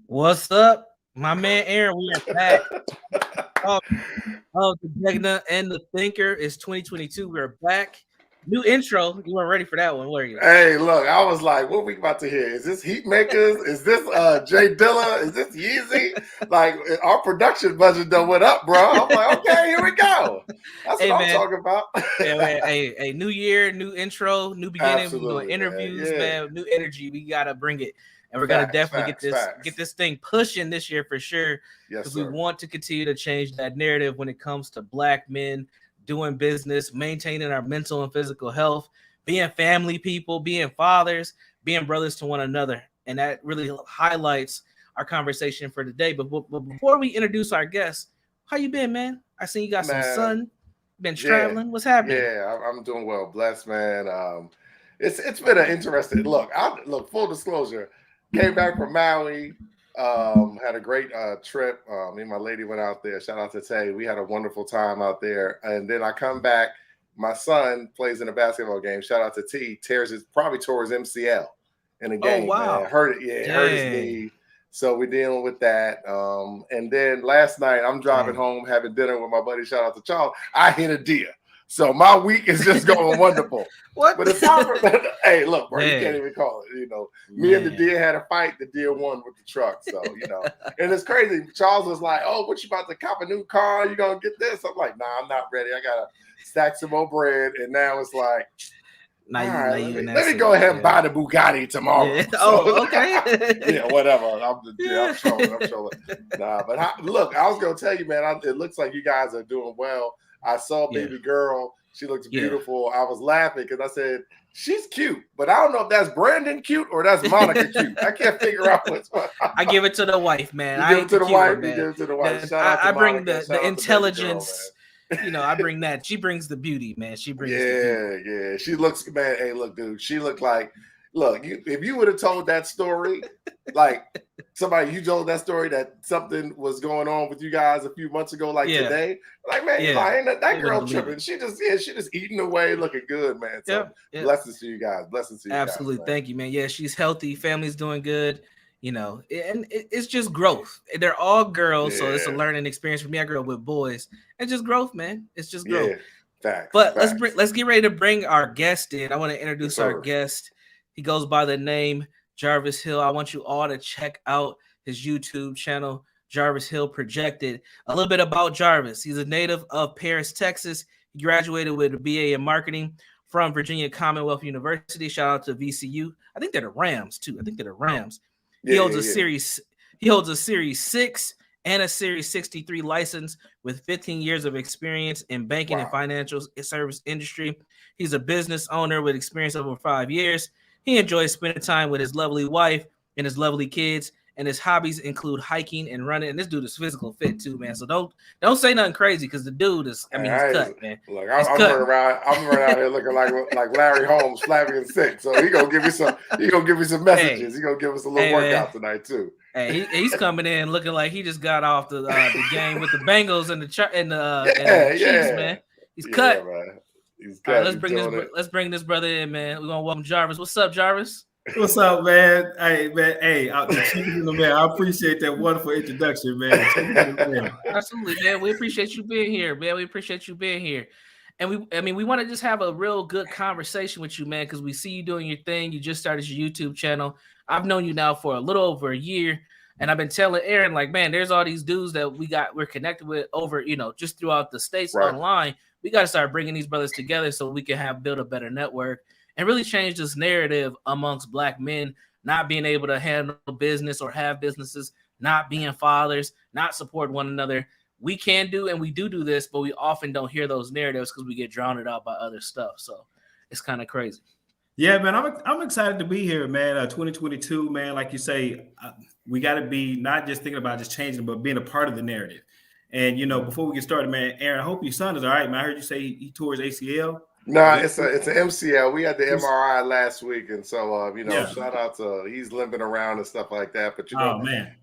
What's up, my man Aaron? We are back. Oh, the Jegna and The Thinker is 2022. We're back. New intro. You weren't ready for that one, were you? Hey, look, I was like, what we about to hear? Is this Heat Makers? Is this Jay Dilla? Is this Yeezy? Like, our production budget done went up, bro. I'm like, okay, here we go. That's what I'm talking about. Hey, new year, new intro, new beginning. We're doing Absolutely, interviews, man. new energy. We gotta bring it. And we're gonna Facts, definitely facts. get this thing pushing this year for sure. Yes, Because we sir. want to continue to change that narrative when it comes to Black men doing business, maintaining our mental and physical health, being family people, being fathers, being brothers to one another. And that really highlights our conversation for today. But before we introduce our guests, how you been, man? I seen you got some sun. Been traveling. What's happening? Yeah, I'm doing well. Blessed, man. It's been an interesting look. Full disclosure, came back from Maui. Had a great trip. Me and my lady went out there. Shout out to Tay. We had a wonderful time out there. And then I come back. My son plays in a basketball game. Shout out to T. Tore his MCL in a game. Oh, wow. Man. Hurt his knee. So we're dealing with that. And then last night I'm driving home, having dinner with my buddy. Shout out to Charles. I hit a deer. So my week is just going wonderful. What? But it's not. Hey, look, bro, you can't even call it. You know, me and the deer had a fight. The deer won with the truck. So, you know, and it's crazy. Charles was like, "Oh, what you about to cop a new car? You gonna get this?" I'm like, "Nah, I'm not ready. I gotta stack some more bread." And now it's like, let me go ahead and buy the Bugatti tomorrow. Yeah. Oh, okay. Yeah, whatever. I'm trolling. Nah, but look, I was gonna tell you, man. It looks like you guys are doing well. I saw baby girl. She looks beautiful. I was laughing because I said, she's cute, but I don't know if that's Brandon cute or that's Monica cute. I can't figure out what's what. I give it to the wife, man. You give it to the wife. You give it to the wife. I bring the intelligence. You know, I bring that. She brings the beauty, man. She brings the beauty. Yeah. She looks, man. Hey, look, dude. She looked like, if you would have told that story, like somebody, you told that story that something was going on with you guys a few months ago, like today, like, man, ain't that girl tripping. She just eating away, looking good, man. So blessings to you guys. Blessings to you guys. Absolutely. Thank you, man. Yeah, she's healthy. Family's doing good. You know, and it's just growth. They're all girls, so it's a learning experience for me. I grew up with boys. It's just growth, man. It's just growth. Facts. But let's get ready to bring our guest in. I want to introduce our guest. He goes by the name Jarvis Hill. I want you all to check out his YouTube channel, Jarvis Hill Projected. A little bit about Jarvis. He's a native of Paris, Texas. He graduated with a BA in marketing from Virginia Commonwealth University. Shout out to VCU. I think they're the Rams too. He holds a Series 6 and a Series 63 license with 15 years of experience in banking and financial service industry. He's a business owner with experience over 5 years. He enjoys spending time with his lovely wife and his lovely kids, and his hobbies include hiking and running. And this dude is physical fit too, man. So don't say nothing crazy because the dude is, he's cut, man. Look, I'm running around here looking like Larry Holmes, flabby and sick. So he gonna give me some messages. He gonna give us a little workout tonight too. Hey, he's coming in looking like he just got off the game with the Bengals and the Chiefs, man. He's cut. Man. All right, let's bring this brother in, man. We're gonna welcome Jarvis. What's up, Jarvis? What's up, man? Hey, man. Hey, man. I appreciate that wonderful introduction, man. Absolutely, man. We appreciate you being here, man. And we want to just have a real good conversation with you, man, because we see you doing your thing. You just started your YouTube channel. I've known you now for a little over a year, and I've been telling Aaron, like, man, there's all these dudes that we're connected with over, just throughout the states online. We got to start bringing these brothers together so we can build a better network and really change this narrative amongst Black men not being able to handle business or have businesses, not being fathers, not support one another. We can do, and we do this, but we often don't hear those narratives because we get drowned out by other stuff. So it's kind of crazy. Yeah, man, I'm excited to be here, man. 2022, man, like you say, we got to be not just thinking about just changing, but being a part of the narrative. And, before we get started, man, Aaron, I hope your son is all right, man. I heard you say he tore his ACL. No, it's an MCL. We had the MRI last week, and so shout out to he's limping around and stuff like that. But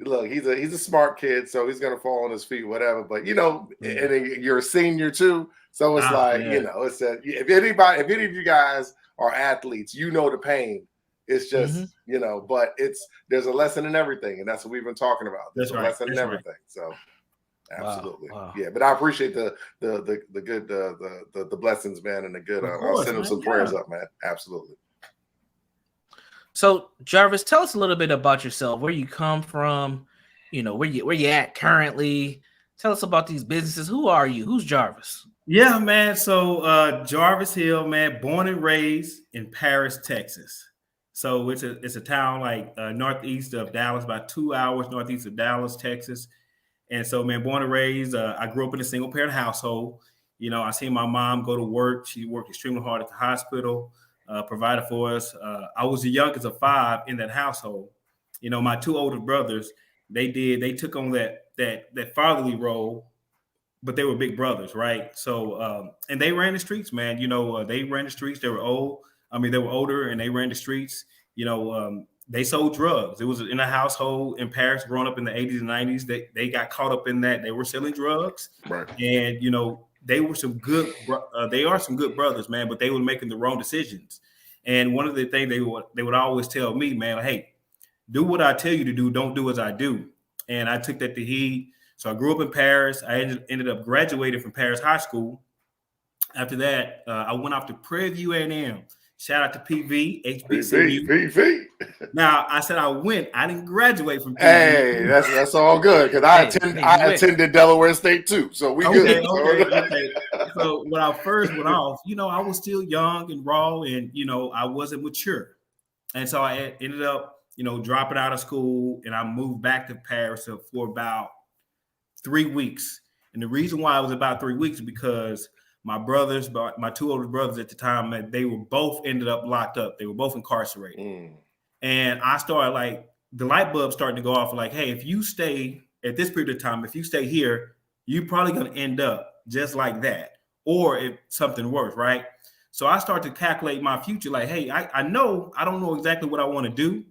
look, he's a smart kid, so he's gonna fall on his feet, whatever. But and you're a senior too, so it's if any of you guys are athletes, the pain It's just, you know, but there's a lesson in everything, and that's what we've been talking about. There's a lesson in everything. So absolutely. Wow. Yeah. But I appreciate the good the blessings, man, and the good I'll send them some prayers up, man. Absolutely. So Jarvis, tell us a little bit about yourself, where you come from, you know, where you at currently. Tell us about these businesses. Who are you? Who's Jarvis? Yeah, man. So Jarvis Hill, man, born and raised in Paris, Texas. So it's a town like northeast of Dallas, about 2 hours northeast of Dallas, Texas. And so, man, born and raised, I grew up in a single parent household. You know, I seen my mom go to work. She worked extremely hard at the hospital, provided for us. I was the youngest of 5 in that household. You know, my 2 older brothers, they took on that fatherly role, but they were big brothers, right? So, and they ran the streets, man. You know, they ran the streets. They were old. I mean, they were older, and they ran the streets. You know, they sold drugs. It was in a household in Paris, growing up in the 80s and 90s. They got caught up in that. They were selling drugs, right? And you know, they are some good brothers, man. But they were making the wrong decisions. And one of the things they would always tell me, man, like, hey, do what I tell you to do. Don't do as I do. And I took that to heed. So I grew up in Paris. I ended up graduating from Paris High School. After that, I went off to Prairie View A&M. Shout out to PV, HBCU. PV. Now, I said I didn't graduate from PV. Hey, that's all good, because I attended Delaware State too. So we good. Okay. So when I first went off, you know, I was still young and raw, and, you know, I wasn't mature. And so I ended up, you know, dropping out of school, and I moved back to Paris for about 3 weeks. And the reason why it was about 3 weeks is because my 2 older brothers at the time, they were both ended up locked up. They were both incarcerated. And I started, like, the light bulb starting to go off, like, hey, if you stay at this period of time, if you stay here, you're probably going to end up just like that, or if something worse, right? So I started to calculate my future, like, hey, I know I don't know exactly what I want to do,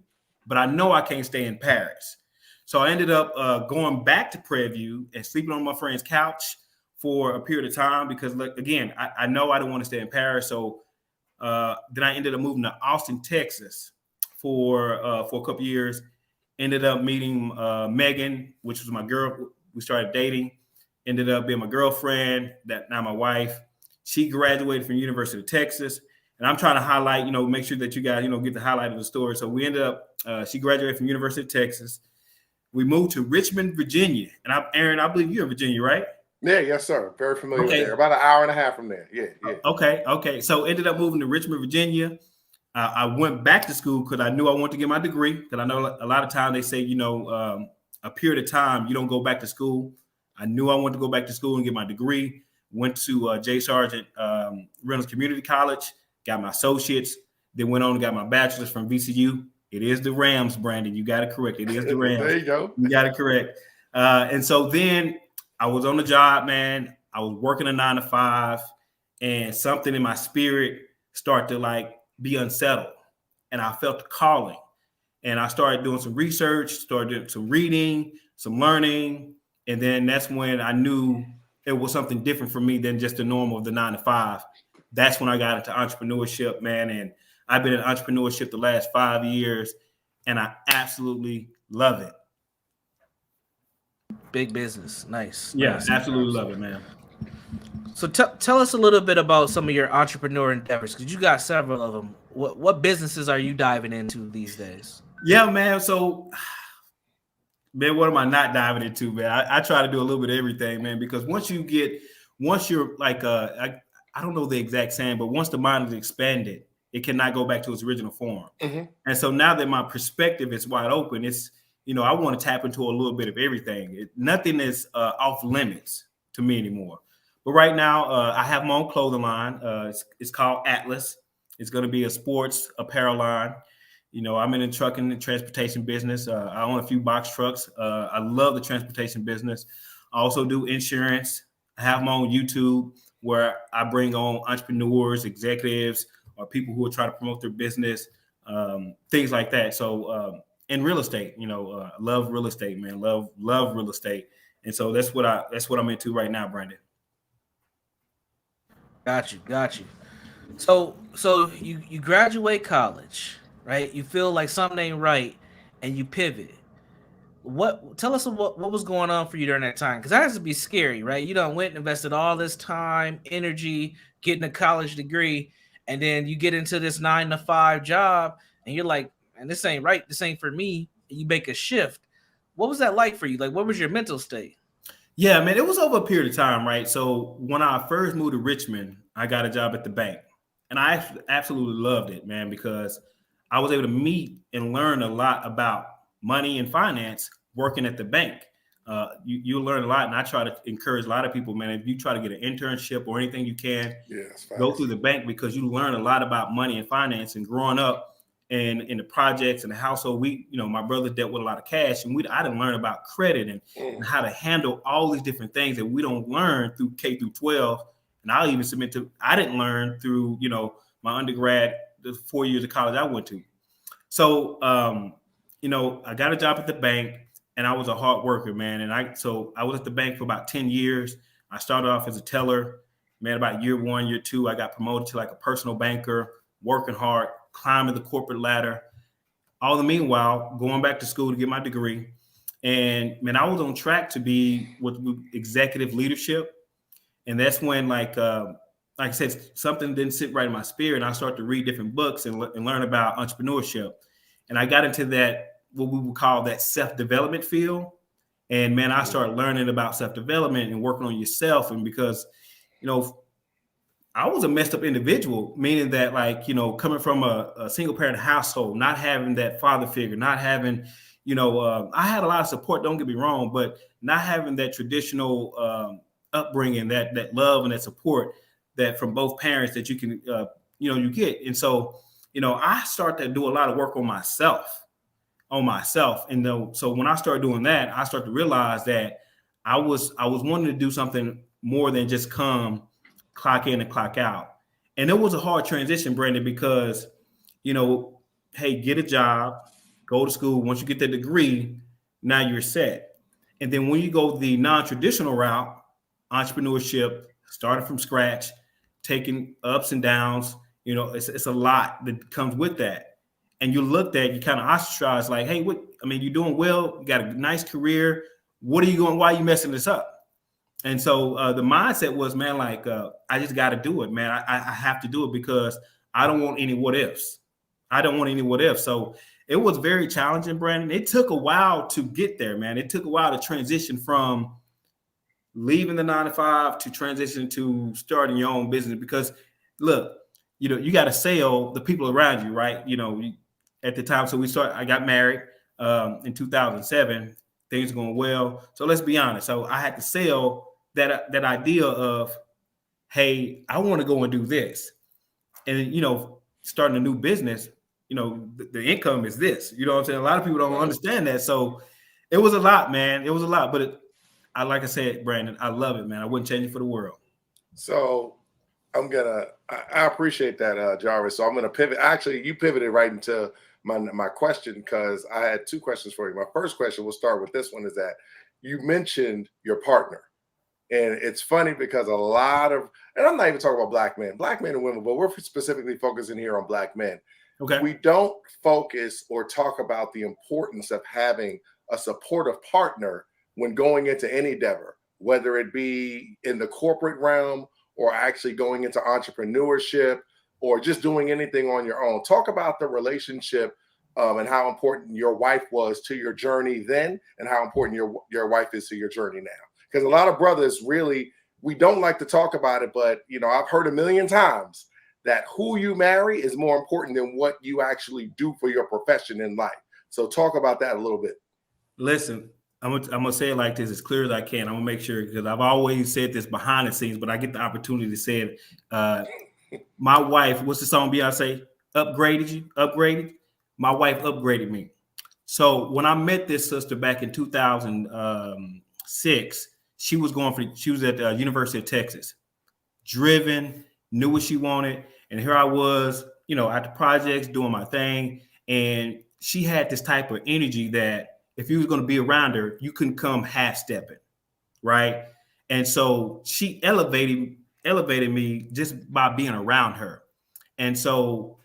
but I know I can't stay in Paris. So I ended up going back to Prairie View and sleeping on my friend's couch for a period of time, because, like, again, I know I didn't want to stay in Paris. So then I ended up moving to Austin, Texas for a couple years. Ended up meeting Megan, which was my girl. We started dating. Ended up being my girlfriend, that now my wife. She graduated from University of Texas. And I'm trying to highlight, you know, make sure that you guys, you know, get the highlight of the story. So we ended up, she graduated from University of Texas. We moved to Richmond, Virginia. And Aaron, I believe you're in Virginia, right? Yeah, yes, sir. Very familiar with there. About an hour and a half from there. Yeah. Okay. So ended up moving to Richmond, Virginia. I went back to school because I knew I wanted to get my degree. Because I know a lot of times they say, you know, a period of time you don't go back to school. I knew I wanted to go back to school and get my degree. Went to J. Sargent Reynolds Community College. Got my associates. Then went on and got my bachelor's from VCU. It is the Rams, Brandon. You got it correct. It is the Rams. There you go. You got it correct. And so then I was on the job, man. I was working a 9 to 5, and something in my spirit started to, like, be unsettled. And I felt the calling. And I started doing some research, started doing some reading, some learning. And then that's when I knew it was something different for me than just the normal of the 9 to 5. That's when I got into entrepreneurship, man. And I've been in entrepreneurship the last 5 years, and I absolutely love it. Big business. Nice. Yeah, nice. Absolutely love it, man. So tell us a little bit about some of your entrepreneur endeavors, because you got several of them. What businesses are you diving into these days? Yeah, man. So, man, what am I not diving into, man? I try to do a little bit of everything, man, because once you're like, I don't know the exact saying, but once the mind is expanded, it cannot go back to its original form. Mm-hmm. And so now that my perspective is wide open, it's, you know, I want to tap into a little bit of everything. Nothing is off limits to me anymore. But right now, I have my own clothing line. It's called Atlas. It's going to be a sports apparel line. You know, I'm in the trucking and transportation business. I own a few box trucks. I love the transportation business. I also do insurance. I have my own YouTube where I bring on entrepreneurs, executives, or people who are trying to promote their business, things like that. So, in real estate, you know, love real estate, man. Love real estate. And so that's what I'm into right now, Brandon. Got you. So you graduate college. right? You feel like something ain't right, and you pivot. Tell us what was going on for you during that time? Because that has to be scary, right? You done went and invested all this time, energy, getting a college degree, and then you get into this 9 to 5 job, and you're like, "Man, this ain't right. This ain't for me." And you make a shift. What was that like for you? Like, what was your mental state? Yeah, man, it was over a period of time, right? So when I first moved to Richmond, I got a job at the bank, and I absolutely loved it, man, because I was able to meet and learn a lot about money and finance working at the bank. You learn a lot, and I try to encourage a lot of people, man. If you try to get an internship or anything you can, Yes, go facts. through the bank, because you learn a lot about money and finance. And growing up in the projects and the household, my brother dealt with a lot of cash, and I didn't learn about credit and how to handle all these different things that we don't learn through K through 12. And I'll even submit to, I didn't learn through, my undergrad, the 4 years of college I went to. So, I got a job at the bank, and I was a hard worker, man. And I was at the bank for about 10 years. I started off as a teller. Man, about year 1, year 2, I got promoted to like a personal banker, working hard, climbing the corporate ladder. All the meanwhile, going back to school to get my degree. And man, I was on track to be with executive leadership. And that's when, like I said, something didn't sit right in my spirit. And I started to read different books and learn about entrepreneurship. And I got into that, what we would call that self-development field. And man, I started learning about self-development and working on yourself. And because, I was a messed up individual, meaning that, like, coming from a single parent household, not having that father figure, not having, I had a lot of support, don't get me wrong, but not having that traditional upbringing, that love and that support that from both parents that you can, you get. And so, I started to do a lot of work on myself. And so when I started doing that, I started to realize that I was wanting to do something more than just come, clock in and clock out. And it was a hard transition, Brandon, because, hey, get a job, go to school. Once you get that degree, now you're set. And then when you go the non-traditional route, entrepreneurship, starting from scratch, taking ups and downs, it's a lot that comes with that. And you looked at, you kind of ostracized, like, hey, you're doing well, you got a nice career. Why are you messing this up? And so the mindset was, man, like, I just got to do it, man. I have to do it because I don't want any what ifs. So it was very challenging, Brandon. It took a while to get there, man. It took a while to transition from leaving the 9 to 5 to transition to starting your own business. Because look, you got to sell the people around you, right? At the time. So I got married in 2007. Things going well. So let's be honest. So I had to sell that idea of, hey, I want to go and do this. And, starting a new business, the income is this. You know what I'm saying? A lot of people don't understand that. So it was a lot, man. It was a lot. But like I said, Brandon, I love it, man. I wouldn't change it for the world. So I appreciate that, Jarvis. So I'm going to pivot. Actually, you pivoted right into my question, because I had 2 questions for you. My first question, we'll start with this one, is that you mentioned your partner. And it's funny because a lot of, and I'm not even talking about black men and women, but we're specifically focusing here on black men. Okay. We don't focus or talk about the importance of having a supportive partner when going into any endeavor, whether it be in the corporate realm or actually going into entrepreneurship or just doing anything on your own. Talk about the relationship and how important your wife was to your journey then, and how important your wife is to your journey now. Because a lot of brothers, really, we don't like to talk about it, but I've heard a million times that who you marry is more important than what you actually do for your profession in life. So talk about that a little bit. Listen, I'm gonna say it like this as clear as I can. I'm gonna make sure, because I've always said this behind the scenes, but I get the opportunity to say it. My wife, what's the song Beyonce? Upgraded. My wife upgraded me. So when I met this sister back in 2006, she was at the University of Texas, driven, knew what she wanted. And here I was, at the projects doing my thing. And she had this type of energy that if you was going to be around her, you couldn't come half stepping. Right. And so she elevated me just by being around her. And so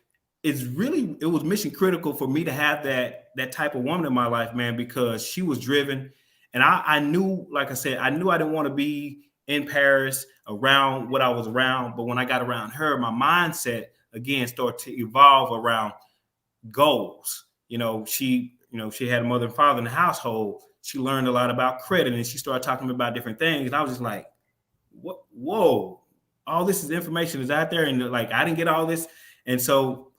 it was mission critical for me to have that type of woman in my life, man, because she was driven. And I knew, like I said, I knew I didn't want to be in Paris around what I was around. But when I got around her, my mindset again started to evolve around goals. She had a mother and father in the household. She learned a lot about credit, and she started talking about different things. And I was just like, what? Whoa, all this is information is out there. And like, I didn't get all this. And so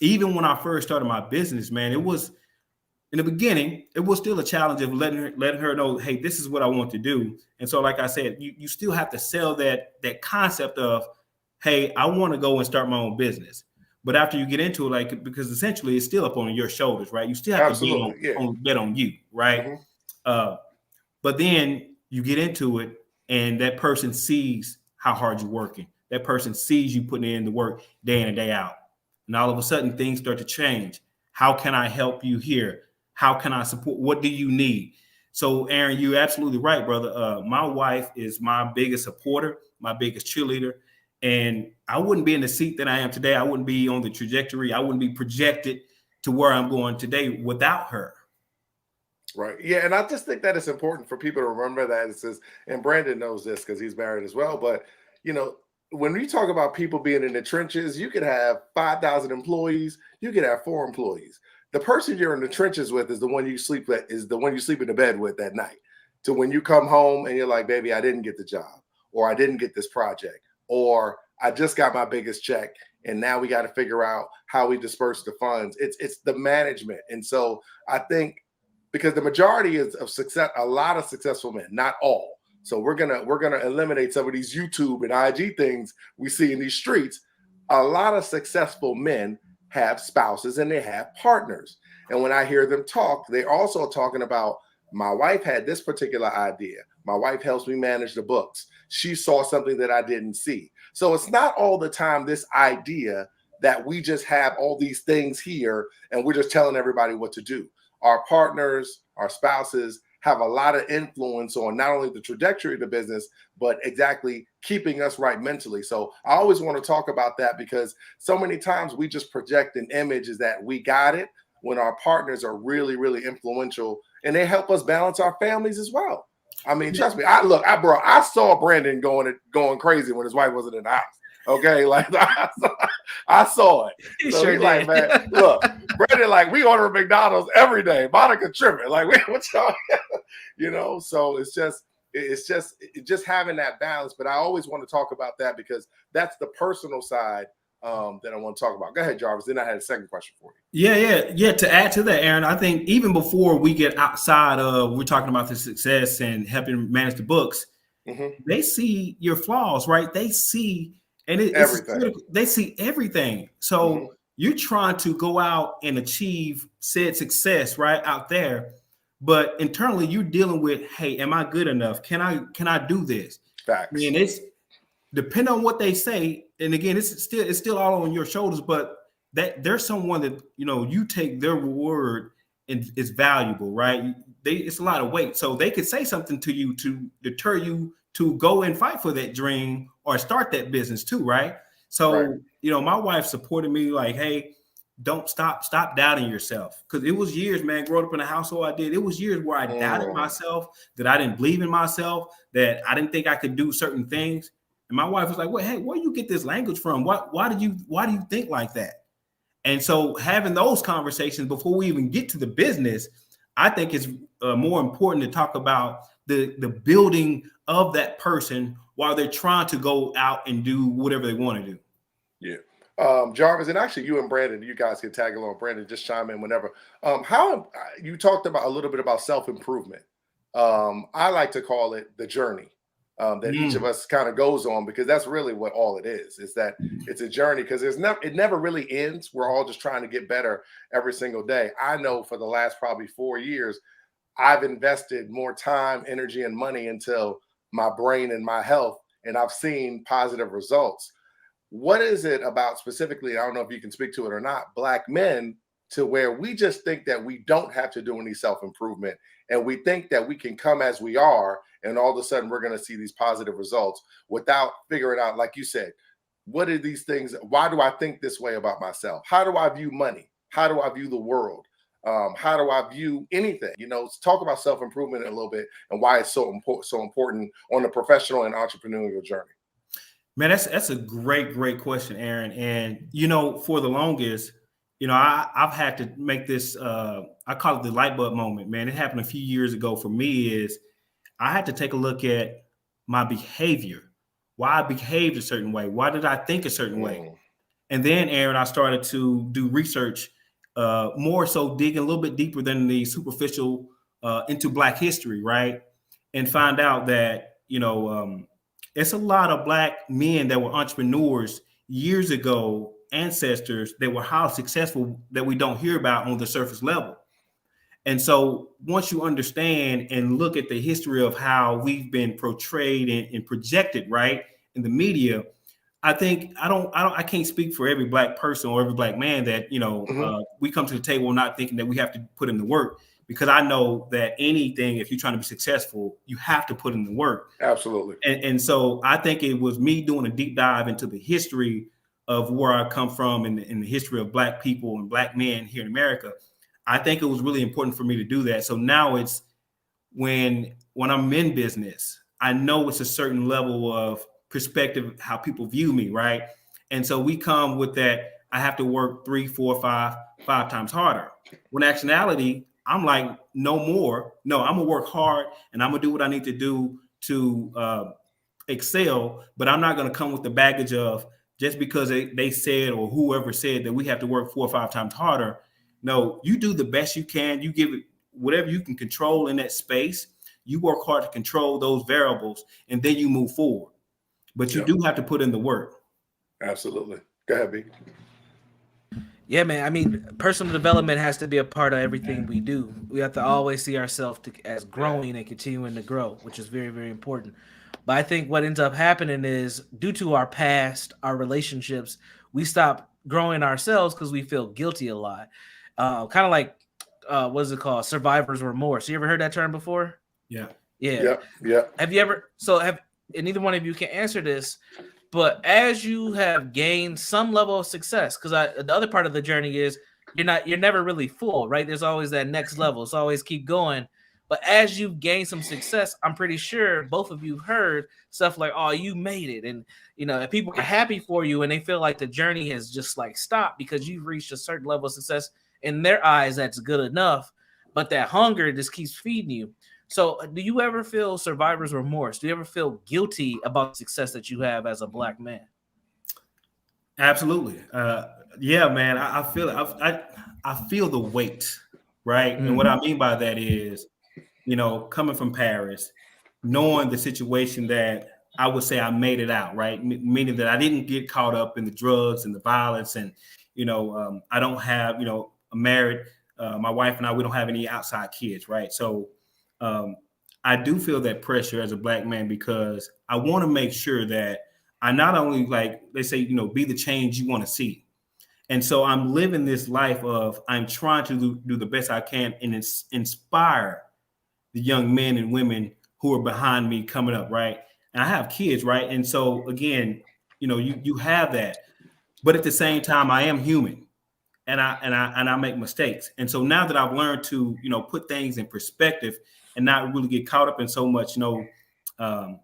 even when I first started my business, man, it was in the beginning, it was still a challenge of letting her know, hey, this is what I want to do. And so, like I said, you still have to sell that concept of, hey, I want to go and start my own business. But after you get into it, like, because essentially it's still up on your shoulders, right? You still have to bet on you, right? Mm-hmm. But then you get into it, and that person sees how hard you're working. That person sees you putting in the work day in and day out. And all of a sudden, things start to change. How can I help you here? How can I support? What do you need? So, Aaron, you're absolutely right, brother. My wife is my biggest supporter, my biggest cheerleader. And I wouldn't be in the seat that I am today. I wouldn't be on the trajectory. I wouldn't be projected to where I'm going today without her. Right. Yeah. And I just think that it's important for people to remember that it says, and Brandon knows this because he's married as well. But, when we talk about people being in the trenches, you could have 5,000 employees. You could have 4 employees. The person you're in the trenches with is the one you sleep with, is the one you sleep in the bed with at night. So when you come home and you're like, baby, I didn't get the job, or I didn't get this project, or I just got my biggest check, and now we got to figure out how we disperse the funds. It's the management. And so I think because the majority of success, a lot of successful men, not all. So we're gonna eliminate some of these YouTube and IG things we see in these streets. A lot of successful men have spouses and they have partners. And when I hear them talk, they're also talking about, my wife had this particular idea. My wife helps me manage the books. She saw something that I didn't see. So it's not all the time this idea that we just have all these things here and we're just telling everybody what to do. Our partners, our spouses have a lot of influence on not only the trajectory of the business, but exactly keeping us right mentally. So I always want to talk about that because so many times we just project an image is that we got it when our partners are really, really influential and they help us balance our families as well. I mean, trust me, I saw Brandon going crazy when his wife wasn't in the house. Okay, like I saw it. So he's like, man, look, Brandon, like we order McDonald's every day. Monica tripping, like what y'all, So it's just having that balance. But I always want to talk about that because that's the personal side that I want to talk about. Go ahead, Jarvis. Then I had a second question for you. Yeah. To add to that, Aaron, I think even before we get outside of we're talking about the success and helping manage the books, they see your flaws, right? They see. And they see everything. So you're trying to go out and achieve said success right out there. But internally, you're dealing with, hey, am I good enough? Can I do this? Facts. And it's depending on what they say. And again, it's still all on your shoulders. But that there's someone that you take their word and it's valuable, right? It's a lot of weight. So they could say something to you to deter you to go and fight for that dream or start that business too, right? So, my wife supported me like, hey, don't stop doubting yourself. Because it was years, man, growing up in the household I did, it was years where I doubted myself, that I didn't believe in myself, that I didn't think I could do certain things. And my wife was like, well, hey, where do you get this language from? Why do you think like that? And so having those conversations before we even get to the business, I think it's more important to talk about the building of that person while they're trying to go out and do whatever they want to do. Yeah. Jarvis, and actually you and Brandon, you guys can tag along. Brandon, just chime in whenever. How you talked about a little bit about self-improvement. I like to call it the journey that each of us kind of goes on, because that's really what all it is that it's a journey, because it never really ends. We're all just trying to get better every single day. I know for the last probably 4 years, I've invested more time, energy, and money into my brain and my health, and I've seen positive results. What is it about specifically, I don't know if you can speak to it or not, Black men, to where we just think that we don't have to do any self-improvement, and we think that we can come as we are, and all of a sudden we're going to see these positive results without figuring out, like you said, what are these things? Why do I think this way about myself? How do I view money? How do I view the world? How do I view anything? You know, talk about self-improvement a little bit and why it's so important on the professional and entrepreneurial journey. Man, that's a great question, Aaron. And, you know, for the longest, you know, I've had to make this, I call it the light bulb moment, man. It happened a few years ago for me. Is I had to take a look at my behavior, why I behaved a certain way. Why did I think a certain way? And then, Aaron, I started to do research, more so digging a little bit deeper than the superficial into Black history, right? And find out that, you know, it's a lot of Black men that were entrepreneurs years ago, ancestors that were highly successful that we don't hear about on the surface level. And so once you understand and look at the history of how we've been portrayed and projected, right, in the media, I think I can't speak for every Black person or every Black man that, you know, we come to the table not thinking that we have to put in the work, because I know that anything, if you're trying to be successful, you have to put in the work. Absolutely. And so I think it was me doing a deep dive into the history of where I come from and in the history of Black people and Black men here in America. I think it was really important for me to do that. So now it's when I'm in business, I know it's a certain level of perspective, how people view me, right? And so we come with that, I have to work 3, 4, 5 times harder. When actuality, I'm like, no more. No, I'm gonna work hard and I'm gonna do what I need to do to excel, but I'm not gonna come with the baggage of just because they said or whoever said that we have to work 4 or 5 times harder. No, you do the best you can. You give it whatever you can control in that space. You work hard to control those variables, and then you move forward. But you do have to put in the work. Absolutely. Go ahead, B. Yeah, man. I mean, personal development has to be a part of everything we do. We have to always see ourselves as growing and continuing to grow, which is very, very important. But I think what ends up happening is due to our past, our relationships, we stop growing ourselves because we feel guilty a lot. Kind of like, what is it called? Survivor's remorse. You ever heard that term before? Yeah. Yeah. Have you ever? And neither one of you can answer this, but as you have gained some level of success, because the other part of the journey is you're never really full, right? There's always that next level. It's always keep going. But as you've gained some success, I'm pretty sure both of you heard stuff like, "Oh, you made it," and you know, if people are happy for you and they feel like the journey has just like stopped because you've reached a certain level of success in their eyes, that's good enough. But that hunger just keeps feeding you. So, do you ever feel survivor's remorse? Do you ever feel guilty about the success that you have as a Black man? Absolutely. Yeah, man. I feel it. I feel the weight, right? And what I mean by that is, you know, coming from Paris, knowing the situation that I would say I made it out, right? Meaning that I didn't get caught up in the drugs and the violence, and you know, I don't have, you know, I'm married. My wife and I, we don't have any outside kids, right? So I do feel that pressure as a Black man because I want to make sure that I not only, like they say, you know, be the change you want to see. And so I'm living this life of I'm trying to do the best I can and inspire the young men and women who are behind me coming up, right? And I have kids, right? And so again, you know, you have that, but at the same time, I am human. And I make mistakes. And so now that I've learned to, you know, put things in perspective and not really get caught up in so much, you know,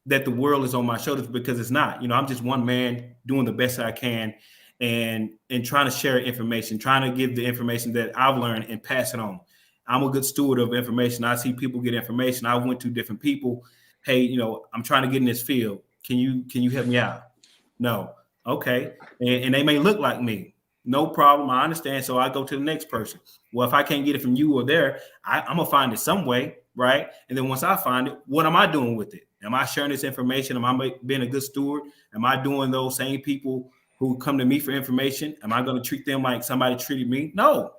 that the world is on my shoulders, because it's not. You know, I'm just one man doing the best I can and trying to share information, trying to give the information that I've learned and pass it on. I'm a good steward of information. I see people get information. I went to different people. Hey, you know, I'm trying to get in this field. Can you help me out? No. Okay. And they may look like me. No problem. I understand. So I go to the next person. Well, if I can't get it from you or there, I'm going to find it some way, right? And then once I find it, what am I doing with it? Am I sharing this information? Am I being a good steward? Am I doing those same people who come to me for information? Am I going to treat them like somebody treated me? No.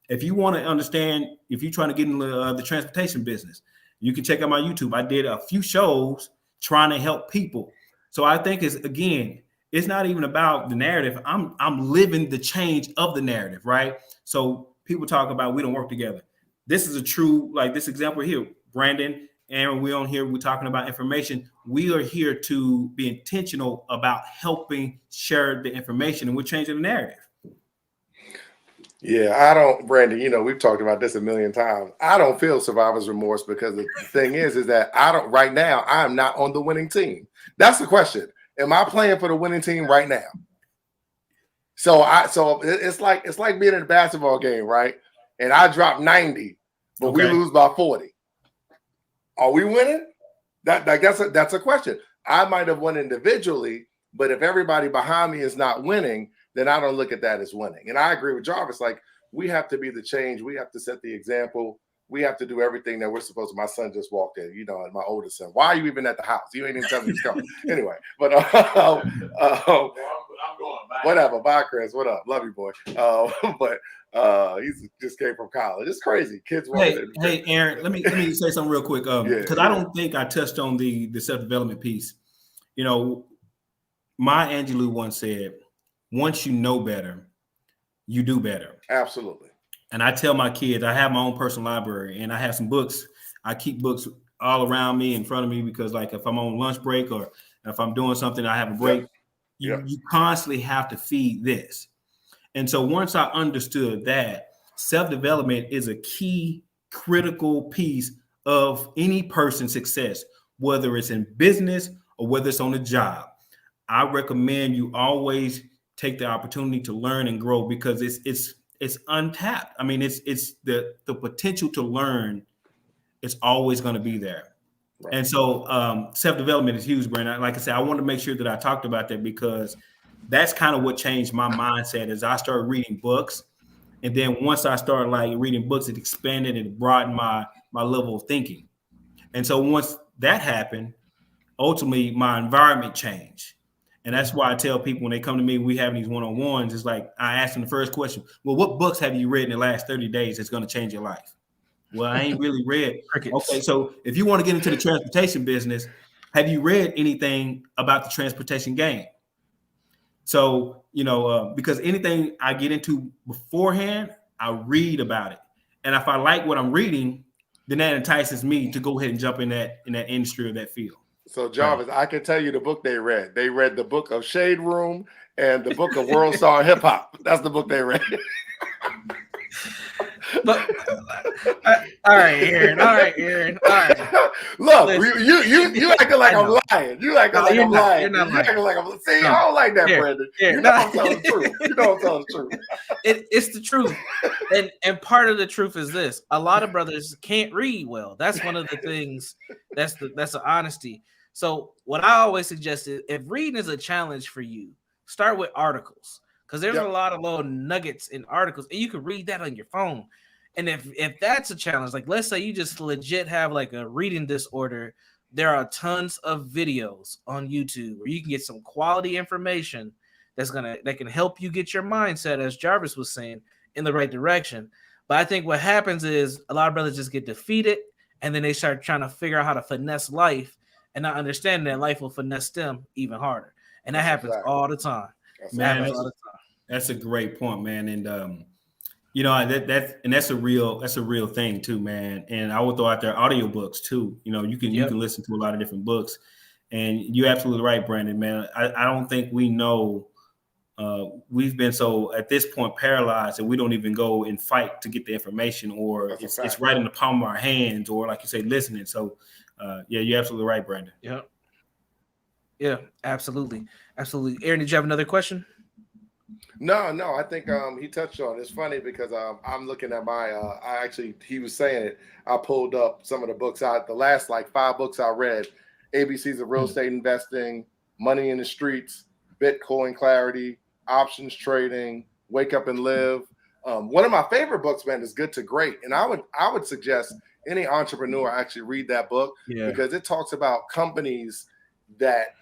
If you want to understand, if you're trying to get in the transportation business, you can check out my YouTube. I did a few shows trying to help people. So I think it's not even about the narrative. I'm living the change of the narrative, right? So people talk about we don't work together. This is a true, like this example here. Brandon Aaron, we're on here, we're talking about information. We are here to be intentional about helping share the information, and we're changing the narrative. Yeah, I don't, Brandon, you know, we've talked about this a million times. I don't feel survivor's remorse because the thing is that I don't, right now, I'm not on the winning team. That's the question. Am I playing for the winning team right now? So it's like being in a basketball game, right? And I drop 90, but we lose by 40. Are we winning? That's a question. I might have won individually, but if everybody behind me is not winning, then I don't look at that as winning. And I agree with Jarvis. Like, we have to be the change. We have to set the example. We have to do everything that we're supposed to. My son just walked in, you know, and my oldest son. Why are you even at the house? You ain't even telling me he's coming. Anyway, but I'm going back. Whatever. Bye, Chris. What up? Love you, boy. But he's just came from college. It's crazy. Kids. Hey, Aaron. Let me say something real quick. Because I don't think I touched on the self-development piece. You know, Maya Angelou once said, once you know better, you do better. Absolutely. And I tell my kids, I have my own personal library, and I have some books. I keep books all around me, in front of me, because like if I'm on lunch break or if I'm doing something, I have a break. You constantly have to feed this. And so once I understood that self-development is a key critical piece of any person's success, whether it's in business or whether it's on a job, I recommend you always take the opportunity to learn and grow, because it's untapped. I mean, it's the potential to learn is always going to be there. Right. And so self-development is huge, Brandon. Like I said, I want to make sure that I talked about that, because that's kind of what changed my mindset as I started reading books. And then once I started like reading books, it expanded and broadened my level of thinking. And so once that happened, ultimately my environment changed. And that's why I tell people when they come to me, we have these one-on-ones, it's like I ask them the first question, well, what books have you read in the last 30 days that's going to change your life? Well, I ain't really read. Okay, so if you want to get into the transportation business, have you read anything about the transportation game? So, you know, because anything I get into beforehand, I read about it. And if I like what I'm reading, then that entices me to go ahead and jump in that industry or that field. So Jarvis, I can tell you the book they read. They read the book of Shade Room and the book of World Star Hip Hop. That's the book they read. But all right, Aaron. All right. Look, you acting like I'm lying. You acting like I'm lying. You're not lying. Acting like I'm. See, I don't like that, Brandon. You know I'm telling the truth. You know I'm telling the truth. It's the truth, and part of the truth is this: a lot of brothers can't read well. That's one of the things. That's the honesty. So what I always suggest is, if reading is a challenge for you, start with articles, because there's a lot of little nuggets in articles, and you can read that on your phone. And if that's a challenge, like let's say you just legit have like a reading disorder, there are tons of videos on YouTube where you can get some quality information that can help you get your mindset, as Jarvis was saying, in the right direction. But I think what happens is a lot of brothers just get defeated, and then they start trying to figure out how to finesse life, and not understanding that life will finesse them even harder. And that happens all the time. That's a great point, man. And you know, that's a real thing too, man. And I would throw out there audiobooks too. You know, you can listen to a lot of different books. And you're absolutely right, Brandon, man. I don't think we know. We've been so at this point paralyzed that we don't even go and fight to get the information, or it's right in the palm of our hands, or like you say, listening. So you're absolutely right, Brandon. Yeah, absolutely. Aaron, did you have another question? No, I think he touched on it. It's funny because I'm looking at my he was saying it. I pulled up some of the books the last like 5 books I read: ABCs of Real Estate Investing, Money in the Streets, Bitcoin Clarity, Options Trading, Wake Up and Live. One of my favorite books, man, is Good to Great. And I would suggest any entrepreneur actually read that book, because it talks about companies that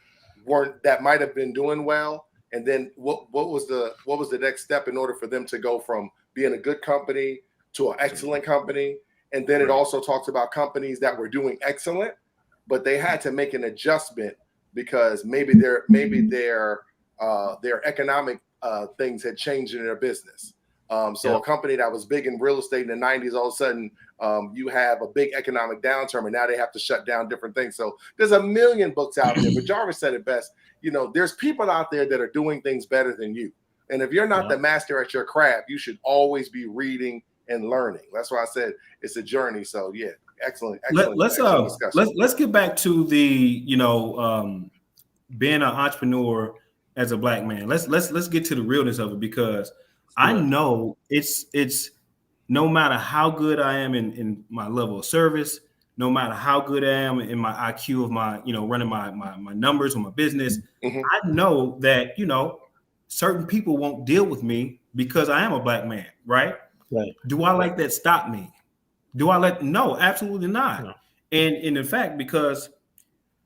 might have been doing well. And then what was the next step in order for them to go from being a good company to an excellent company? And then it also talks about companies that were doing excellent, but they had to make an adjustment because maybe their economic things had changed in their business. A company that was big in real estate in the 90s, all of a sudden you have a big economic downturn and now they have to shut down different things. So there's a million books out there, but Jarvis said it best. There's people out there that are doing things better than you. And if you're not the master at your craft, you should always be reading and learning. That's why I said it's a journey. So yeah, excellent discussion. Let's get back to the being an entrepreneur as a Black man. Let's get to the realness of it, because I know it's no matter how good I am in my level of service, no matter how good I am in my IQ of my running my numbers or my business, I know that certain people won't deal with me because I am a Black man, right? Do I let that stop me? No, absolutely not. No. And in fact, because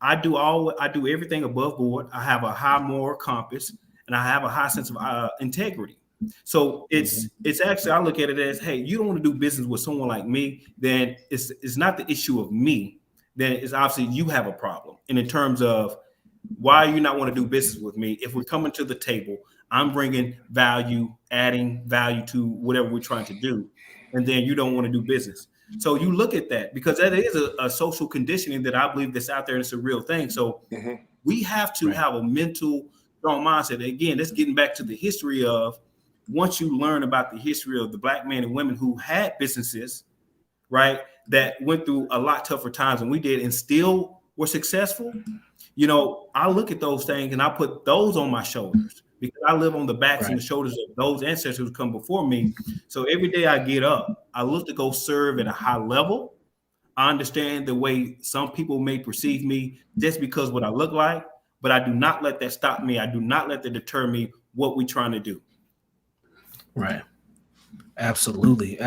I do everything above board, I have a high moral compass and I have a high sense of integrity. So it's actually, I look at it as, hey, you don't want to do business with someone like me, then it's not the issue of me. Then it's obviously you have a problem. And in terms of why you not want to do business with me, if we're coming to the table, I'm bringing value, adding value to whatever we're trying to do, and then you don't want to do business. So you look at that, because that is a social conditioning that I believe that's out there, and it's a real thing. So we have to have a mental strong mindset. Again, that's getting back to the history of, once you learn about the history of the Black men and women who had businesses, right, that went through a lot tougher times than we did and still were successful, I look at those things and I put those on my shoulders, because I live on the backs and the shoulders of those ancestors who come before me. So every day I get up, I look to go serve at a high level. I understand the way some people may perceive me just because what I look like, but I do not let that stop me. I do not let that deter me what we're trying to do. Right. Absolutely.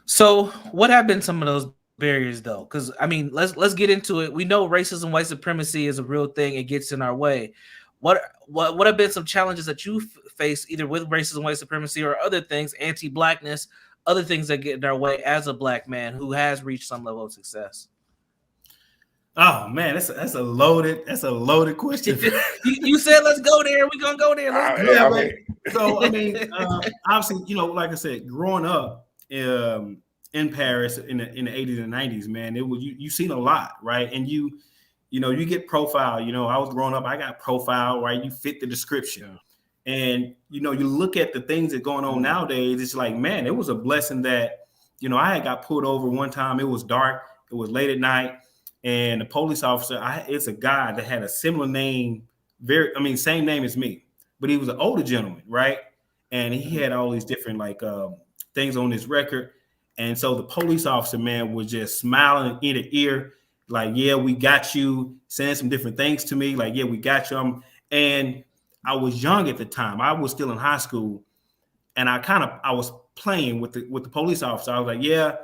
So what have been some of those barriers, though? Because let's get into it. We know racism, white supremacy is a real thing. It gets in our way. What have been some challenges that you face, either with racism, white supremacy, or other things, anti-Blackness, other things that get in our way as a Black man who has reached some level of success? Oh man, that's a loaded question. you said let's go there. We're gonna go there. Obviously, like I said, growing up in Paris in the 80s and 90s, man, it was you seen a lot, right? And you get profiled. I was growing up, I got profiled, right? You fit the description. And you look at the things that are going on nowadays, it's like, man, it was a blessing that I had got pulled over one time. It was dark, it was late at night. And the police officer, it's a guy that had a similar name, same name as me, but he was an older gentleman, right? And he had all these different things on his record. And so the police officer, man, was just smiling ear to ear, like, yeah, we got you, saying some different things to me, like, yeah, we got you. And I was young at the time. I was still in high school, and I was playing with the police officer. I was like, yeah,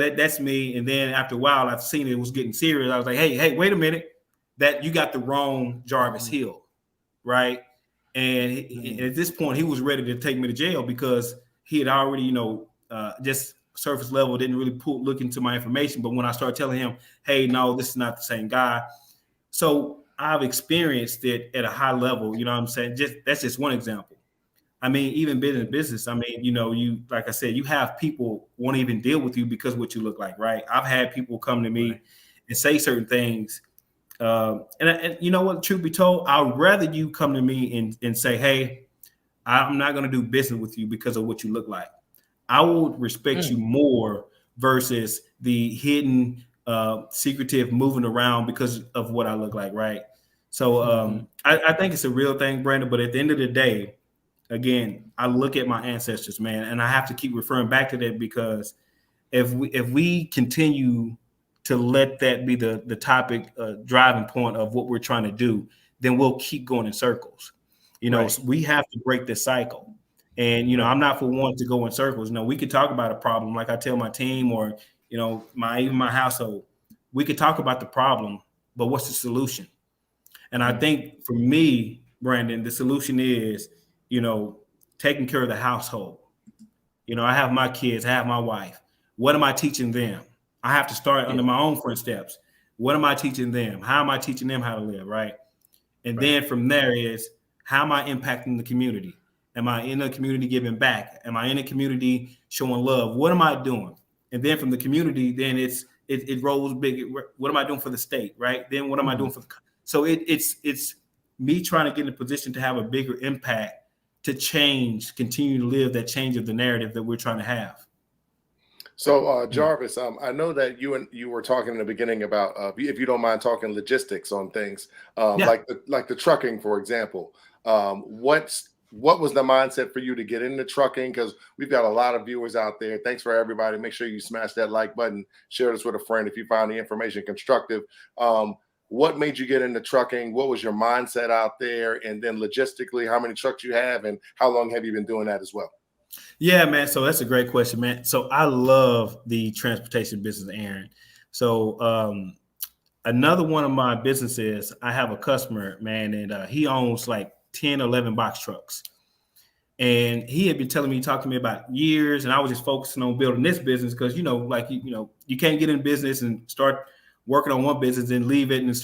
that's me. And then after a while, I've seen it was getting serious. I was like, hey, wait a minute, that you got the wrong Jarvis Hill, right? And at this point, he was ready to take me to jail because he had already, just surface level, didn't really look into my information. But when I started telling him, hey, no, this is not the same guy. So I've experienced it at a high level. You know what I'm saying? That's just one example. Even business. You, like I said, you have people won't even deal with you because of what you look like, right? I've had people come to me and say certain things. And you know what, truth be told, I'd rather you come to me and say, hey, I'm not going to do business with you because of what you look like. I would respect you more versus the hidden, secretive moving around because of what I look like, right? So I think it's a real thing, Brandon. But at the end of the day, again, I look at my ancestors, man, and I have to keep referring back to that, because if we continue to let that be the topic, driving point of what we're trying to do, then we'll keep going in circles. So we have to break this cycle. And, I'm not for one to go in circles. We could talk about a problem, like I tell my team, or, even my household. We could talk about the problem, but what's the solution? And I think for me, Brandon, the solution is, taking care of the household. I have my kids, I have my wife. What am I teaching them? I have to start under my own footsteps. What am I teaching them? How am I teaching them how to live, right? And then from there is, how am I impacting the community? Am I in the community giving back? Am I in the community showing love? What am I doing? And then from the community, then it rolls big. What am I doing for the state, right? Then what am I doing for the? So it's me trying to get in a position to have a bigger impact, to continue to live that change of the narrative that we're trying to have. So Jarvis, I know that you were talking in the beginning about if you don't mind talking logistics on things, like the trucking, for example. What was the mindset for you to get into trucking? Because we've got a lot of viewers out there. Thanks for everybody. Make sure you smash that like button, share this with a friend if you found the information constructive. What made you get into trucking? What was your mindset out there? And then logistically, how many trucks you have and how long have you been doing that as well? Yeah, man. So that's a great question, man. So I love the transportation business, Aaron. So another one of my businesses, I have a customer, man, and he owns like 10, 11 box trucks. And he had been talking to me about years, and I was just focusing on building this business because, you can't get in business and start working on one business and leave it and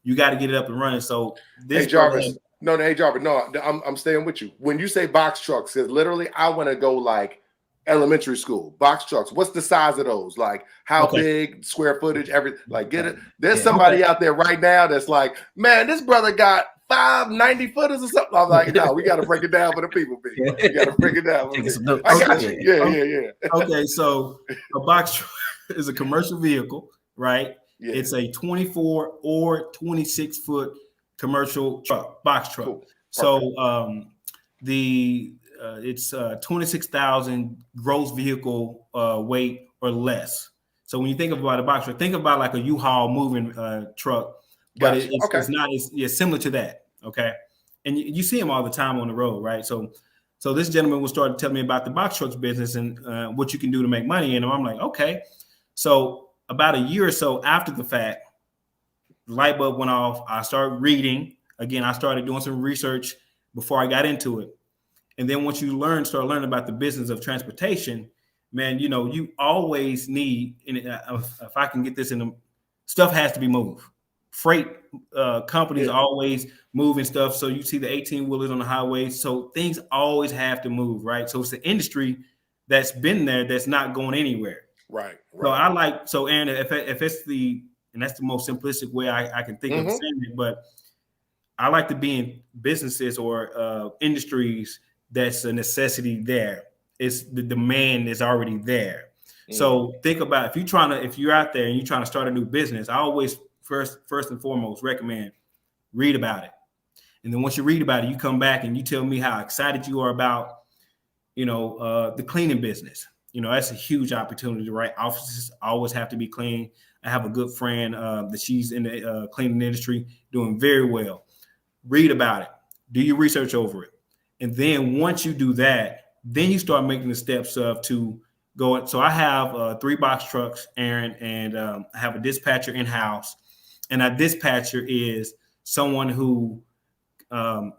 you got to get it up and running. So this. Hey, Jarvis. No, I'm staying with you. When you say box trucks, because literally I want to go like elementary school. Box trucks. What's the size of those? Like how big, square footage, everything. Like get it. There's somebody out there right now that's like, man, this brother got 5 90-footers or something. I'm like, no, we got to break it down for the people. We got to break it down. I got you. Yeah. Okay, so a box truck is a commercial vehicle, right? Yeah. It's a 24 or 26 foot commercial truck, box truck. Cool. So it's 26,000 gross vehicle weight or less. So when you think about a box truck, think about like a U-Haul moving truck, but it's not. It's similar to that. Okay, and you see them all the time on the road, right? So this gentleman will start to tell me about the box trucks business and what you can do to make money in them. I'm like, okay. So about a year or so after the fact, the light bulb went off. I started reading. Again, I started doing some research before I got into it. And then once you start learning about the business of transportation, man, you always need, if I can get this in them, stuff has to be moved. Freight companies are always moving stuff. So you see the 18-wheelers on the highway. So things always have to move, right? So it's the industry that's been there that's not going anywhere. Right. So Aaron, if it's and that's the most simplistic way I can think of saying it, but I like to be in businesses or industries that's a necessity there. It's the demand is already there. So think about if you're out there and you're trying to start a new business, I always first and foremost recommend read about it. And then once you read about it, you come back and you tell me how excited you are about, the cleaning business. That's a huge opportunity, right? Offices always have to be clean. I have a good friend that she's in the cleaning industry doing very well. Read about it. Do your research over it. And then once you do that, then you start making the steps to go. So I have 3 box trucks, Aaron, and I have a dispatcher in-house. And a dispatcher is someone who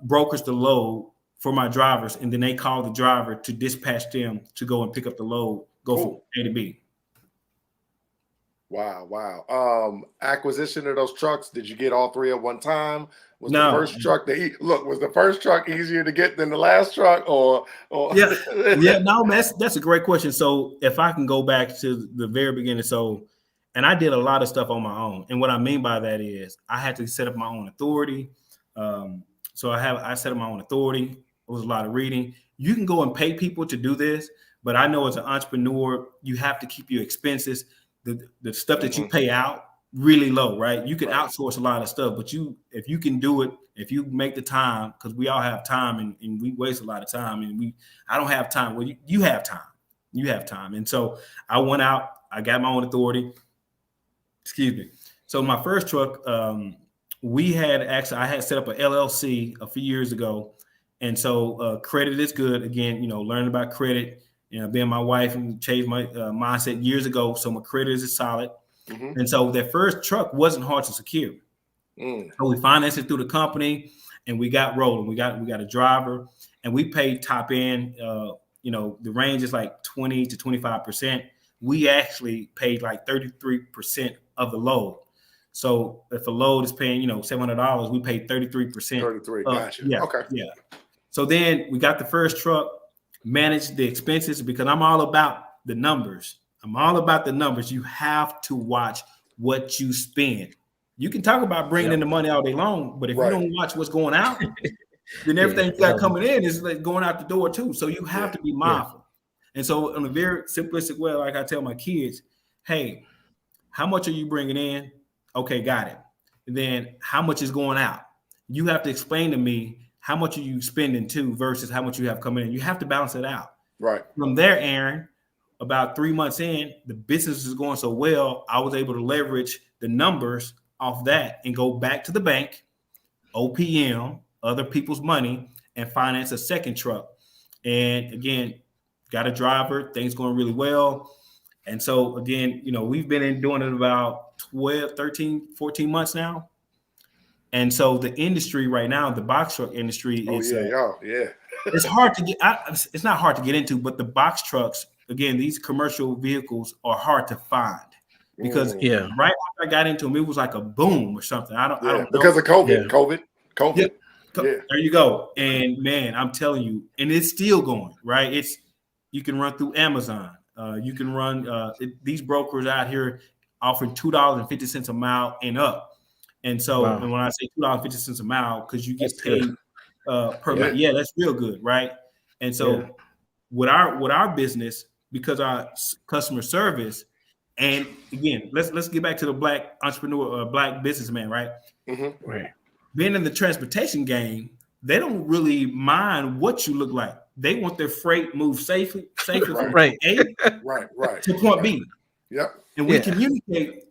brokers the load for my drivers, and then they call the driver to dispatch them to go and pick up the load, from A to B. Wow. Acquisition of those trucks, did you get all 3 at one time? Was the first truck easier to get than the last truck or No, that's a great question. So if I can go back to the very beginning, and I did a lot of stuff on my own. And what I mean by that is I had to set up my own authority. So I set up my own authority. It was a lot of reading. You can go and pay people to do this, but I know as an entrepreneur, you have to keep your expenses, the stuff that you pay out really low, right? You can outsource a lot of stuff, but if you can do it, if you make the time, because we all have time and we waste a lot of time, and I don't have time. Well, you have time. You have time. And so I went out, I got my own authority. Excuse me. So my first truck, I had set up an LLC a few years ago. And so credit is good. Again, learning about credit, being my wife and changed my mindset years ago. So my credit is solid. And so that first truck wasn't hard to secure. So we financed it through the company and we got rolling. We got a driver and we paid top end. The range is like 20 to 25%. We actually paid like 33% of the load. So if a load is paying, $700, we paid 33%. 33. Gotcha. Yeah. Okay. Yeah. So then we got the first truck, managed the expenses because I'm all about the numbers. I'm all about the numbers. You have to watch what you spend. You can talk about bringing in the money all day long, but if you don't watch what's going out, then everything you got coming in is like going out the door too. So you have to be mindful. And so in a very simplistic way, like I tell my kids, hey, how much are you bringing in? Okay, got it. And then how much is going out? You have to explain to me how much are you spending too versus how much you have coming in. You have to balance it out. Right. From there, Aaron, about 3 months in, the business is going so well, I was able to leverage the numbers off that and go back to the bank, OPM, other people's money, and finance a second truck. And again, got a driver, things going really well. And so again, we've been doing it about 12, 13, 14 months now. And so the industry right now, the box truck industry is it's hard to get. It's not hard to get into, but the box trucks, again, these commercial vehicles are hard to find because right after I got into them, it was like a boom or something. I don't know. Because of COVID. COVID. Yeah. There you go. And man, I'm telling you, and it's still going, right? You can run through Amazon. You can run these brokers out here offering $2.50 a mile and up. And so, and when I say $2.50 a mile, because you get paid per mile, that's real good, right? And so, with our business, because our customer service, and again, let's get back to the black entrepreneur, black businessman, right? Mm-hmm. Right. Being in the transportation game, they don't really mind what you look like. They want their freight moved safely from point A to point B. Yep. And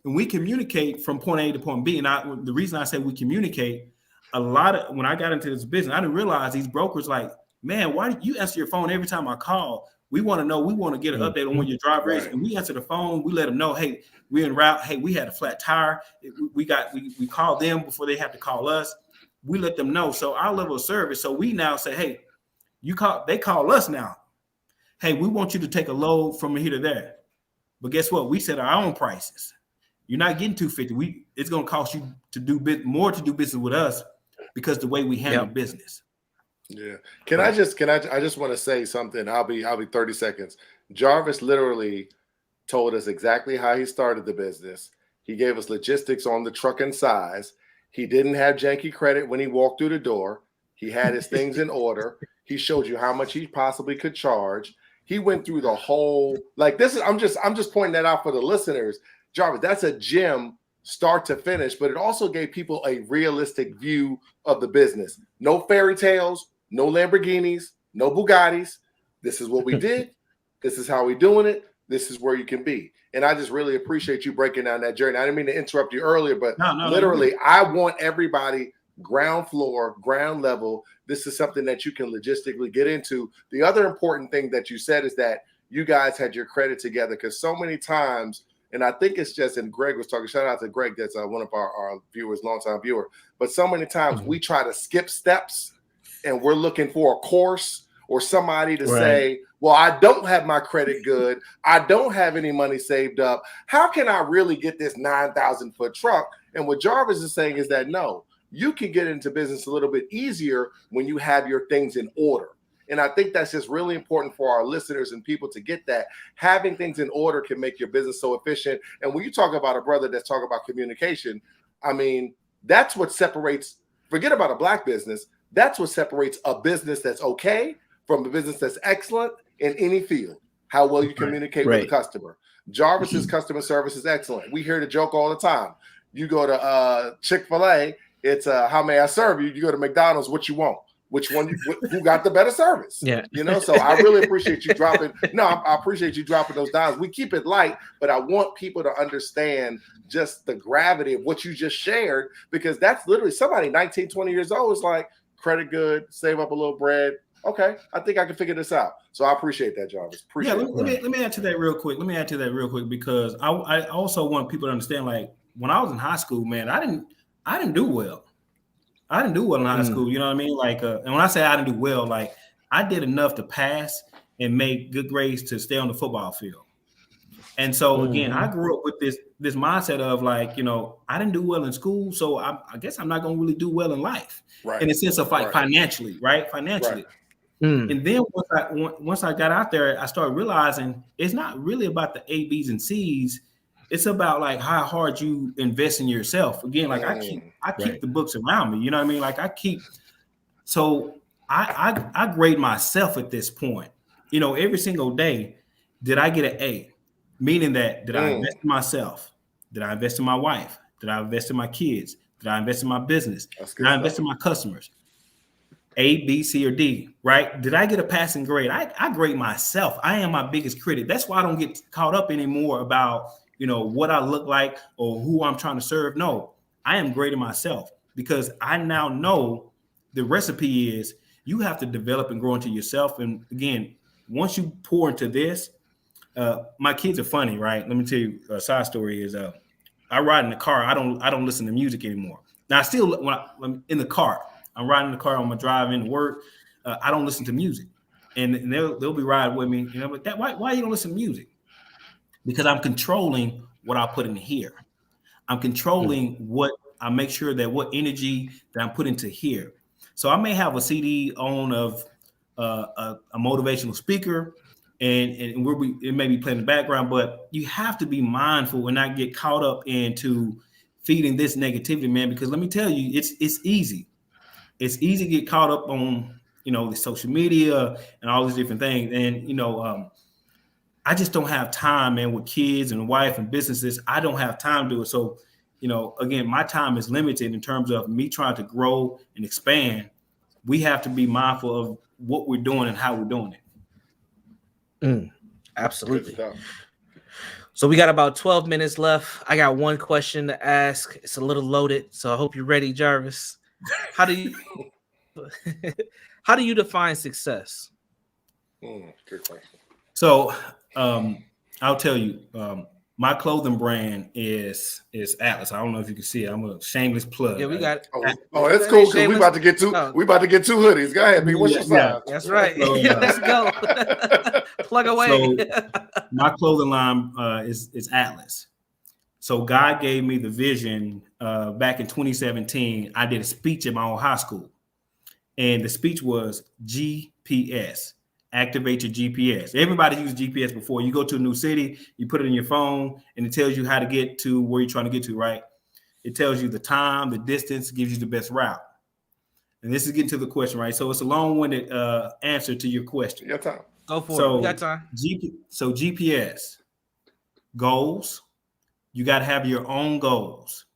we communicate from point A to point B. And the reason I say we communicate, when I got into this business, I didn't realize these brokers like, man, why do you answer your phone every time I call? We want to know, we want to get an update on where your driver is. And we answer the phone, we let them know, hey, we're en route. Hey, we had a flat tire. We called them before they have to call us. We let them know. So our level of service. So we now say, hey, they call us now. Hey, we want you to take a load from here to there. But guess what? We set our own prices. You're not getting $250. It's going to cost you to do business with us because the way we handle business. Yeah. I just want to say something. I'll be 30 seconds. Jarvis literally told us exactly how he started the business. He gave us logistics on the truck and size. He didn't have janky credit when he walked through the door. He had his things in order. He showed you how much he possibly could charge. He went through the whole, like this is, I'm just pointing that out for the listeners. Jarvis, that's a gem start to finish, but it also gave people a realistic view of the business. No fairy tales, no Lamborghinis, no Bugattis. This is what we did. This is how we're doing it. This is where you can be. And I just really appreciate you breaking down that journey. I didn't mean to interrupt you earlier, but literally, I want everybody ground floor, ground level. This is something that you can logistically get into. The other important thing that you said is that you guys had your credit together, because so many times, and I think it's just, and Greg was talking, shout out to Greg, that's one of our viewers, longtime viewer, but so many times we try to skip steps and we're looking for a course or somebody to say, well, I don't have my credit good. I don't have any money saved up. How can I really get this 9,000 foot truck? And what Jarvis is saying is that, no, you can get into business a little bit easier when you have your things in order. And I think that's just really important for our listeners and people to get that. Having things in order can make your business so efficient. And when you talk about a brother that's talking about communication, I mean, that's what separates, forget about a black business, that's what separates a business that's okay from a business that's excellent in any field. How well you communicate with the customer. Jarvis's customer service is excellent. We hear the joke all the time. You go to Chick-fil-A, it's how may I serve you? You go to McDonald's, what you want? Which one? Who got the better service? Yeah, you know. So I really appreciate you dropping. No, I appreciate you dropping those dimes. We keep it light, but I want people to understand just the gravity of what you just shared, because that's literally somebody 19, 20 years old is like, credit good, save up a little bread. Okay, I think I can figure this out. So I appreciate that, Jarvis. Appreciate it. Let me add to that real quick. Because I also want people to understand, like, when I was in high school, man, I didn't do well. I didn't do well in high school. You know what I mean? Like, and when I say I didn't do well, like, I did enough to pass and make good grades to stay on the football field. And so again, I grew up with this mindset of like, you know, I didn't do well in school, so I guess I'm not going to really do well in life, in a sense of like financially, right? Financially. And then once I got out there, I started realizing it's not really about the A, B's, and C's. It's about like how hard you invest in yourself. Again, like I keep the books around me. You know what I mean? Like I grade myself at this point. You know, every single day, did I get an A? Meaning that did I invest in myself? Did I invest in my wife? Did I invest in my kids? Did I invest in my business? Did I invest in my customers? A, B, C, or D, right? Did I get a passing grade? I grade myself. I am my biggest critic. That's why I don't get caught up anymore about, you know, what I look like or who I'm trying to serve. No, I am grading myself because I now know the recipe is you have to develop and grow into yourself. And again, once you pour into this, my kids are funny, right? Let me tell you a side story is I ride in the car. I don't listen to music anymore. Now I still, when I'm in the car, I'm riding in the car on my drive into work. I don't listen to music, and they'll be riding with me. You know, but why you don't listen to music? Because I'm controlling what I put in here. I'm controlling what I make sure that what energy that I'm putting into here. So I may have a CD on of a motivational speaker, and it may be playing in the background, but you have to be mindful and not get caught up into feeding this negativity, man. Because let me tell you, it's easy. It's easy to get caught up on, you know, the social media and all these different things. And, you know, I just don't have time, man, with kids and wife and businesses. I don't have time to do it. So, you know, again, my time is limited in terms of me trying to grow and expand. We have to be mindful of what we're doing and how we're doing it. Absolutely. So we got about 12 minutes left. I got one question to ask. It's a little loaded, so I hope you're ready, Jarvis. How do you define success? Good question. So I'll tell you, my clothing brand is Atlas. I don't know if you can see it. I'm a shameless plug. Yeah, we got it. Oh, it's cool because we about to get two hoodies. Go ahead, B. What's your size? That's right. So, let's go. Plug away. So my clothing line is Atlas. So God gave me the vision back in 2017. I did a speech at my own high school. And the speech was GPS. Activate your GPS. Everybody used GPS before. You go to a new city, you put it in your phone, and it tells you how to get to where you're trying to get to, right? It tells you the time, the distance, gives you the best route. And this is getting to the question, right? So it's a long-winded answer to your question. Your time. Go for it. You got time. So GPS, goals. You got to have your own goals.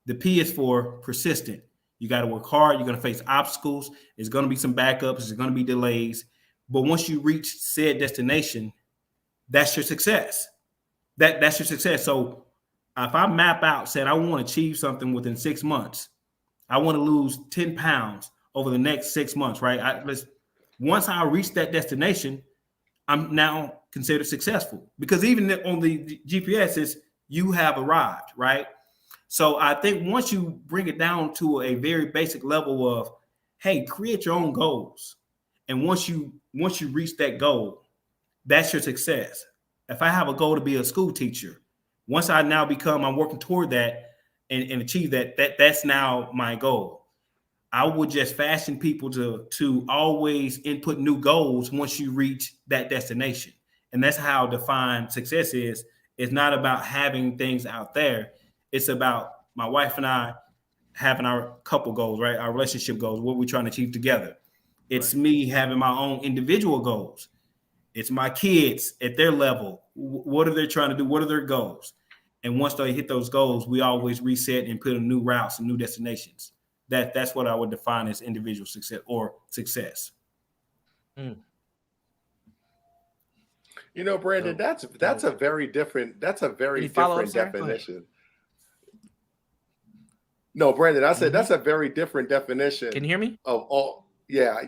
The P is for persistent. You got to work hard. You're going to face obstacles. There's going to be some backups. There's going to be delays. But once you reach said destination, that's your success. That's your success. So if I map out, said I want to achieve something within 6 months, I want to lose 10 pounds over the next 6 months, right? Once I reach that destination, I'm now considered successful because even on the GPS is you have arrived, right? So I think once you bring it down to a very basic level of, hey, create your own goals. And once you reach that goal, that's your success. If I have a goal to be a school teacher, once I now I'm working toward that and achieve that's now my goal. I would just fashion people to always input new goals once you reach that destination. And that's how defined success is. It's not about having things out there. It's about my wife and I having our couple goals, right? Our relationship goals, what we're trying to achieve together. It's me having my own individual goals. It's my kids at their level. What are they trying to do? What are their goals? And once they hit those goals, we always reset and put in new routes and new destinations. That's what I would define as individual success or success. You know, Brandon, that's a very different definition. No, Brandon, I said that's a very different definition. Can you hear me? Of all, yeah, I